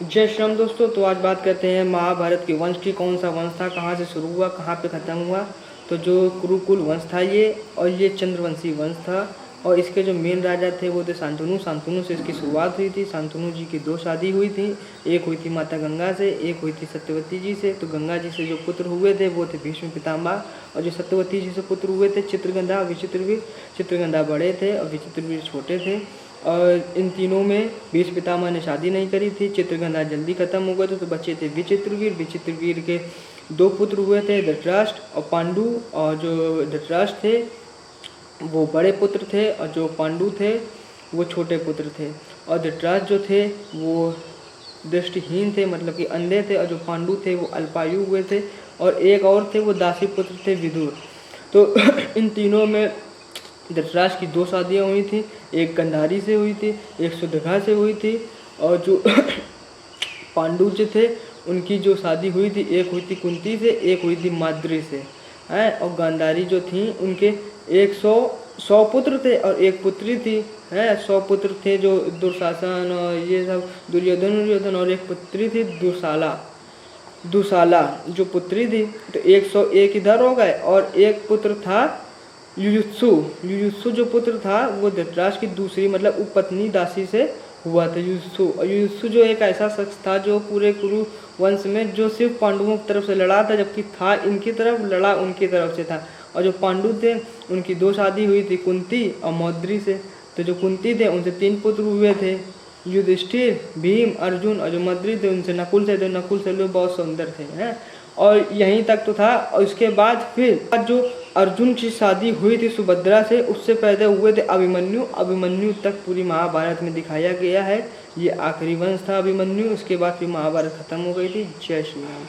जय श्री राम दोस्तों। तो आज बात करते हैं महाभारत के वंश की। कौन सा वंश था, कहाँ से शुरू हुआ, कहाँ पे ख़त्म हुआ। तो जो कुरुकुल वंश था ये, और ये चंद्रवंशी वंश था। और इसके जो मेन राजा थे वो थे शांतनु। शांतनु से इसकी शुरुआत हुई थी। शांतनु जी की दो शादी हुई थी। एक हुई थी माता गंगा से, एक हुई थी सत्यवती जी से। तो गंगा जी से जो पुत्र हुए थे वो थे भीष्म पितामह, और जो सत्यवती जी से पुत्र हुए थे चित्रगंधा और विचित्रवीर। चित्रगंधा बड़े थे और विचित्रवीर छोटे थे। और इन तीनों में भीष्म पितामह ने शादी नहीं करी थी। चित्रगंधा जल्दी खत्म हो गए थे, तो बच्चे थे विचित्रवीर। विचित्रवीर के दो पुत्र हुए थे, धृतराष्ट्र और पांडु। और जो धृतराष्ट्र थे वो बड़े पुत्र थे, और जो पांडु थे वो छोटे पुत्र थे। और धृतराष्ट्र जो थे वो दृष्टिहीन थे, मतलब कि अंधे थे। और जो पांडु थे वो अल्पायु हुए थे। और एक और थे वो दासी पुत्र थे, विदुर। तो इन तीनों में धृतराष्ट्र की दो शादियाँ हुई थी। एक गंधारी से हुई थी, एक सुदघा से हुई थी। और जो पांडु जो थे उनकी जो शादी हुई थी, एक हुई थी कुंती से, एक हुई थी माद्री से हैं। और गांधारी जो थी उनके 100 पुत्र थे और एक पुत्री थी हैं। 100 पुत्र थे जो दुशासन और ये सब, दुर्योधन, और एक पुत्री थी दुशाला जो पुत्री थी। तो 101 इधर हो गए। और एक पुत्र था युयुत्सु जो पुत्र था वो धृतराष्ट्र की दूसरी मतलब उपपत्नी दासी से हुआ था, युयुत्सु। और युयुत्सु जो एक ऐसा शख्स था जो पूरे कुरु वंश में जो सिर्फ पांडवों की तरफ से लड़ा था, जबकि था इनकी तरफ, लड़ा उनकी तरफ से था। और जो पांडु थे उनकी दो शादी हुई थी, कुंती और मौद्री से। तो जो कुंती थे उनसे 3 पुत्र हुए थे, युधिष्ठिर, भीम, अर्जुन। और जो मद्री थे उनसे नकुल से थे। नकुल से लोग बहुत सुंदर थे हैं। और यहीं तक तो था। और उसके बाद फिर जो अर्जुन की शादी हुई थी सुभद्रा से, उससे पैदा हुए थे अभिमन्यु। अभिमन्यु तक पूरी महाभारत में दिखाया गया है। ये आखिरी वंश था अभिमन्यु। उसके बाद फिर महाभारत खत्म हो गई थी। जय श्री राम।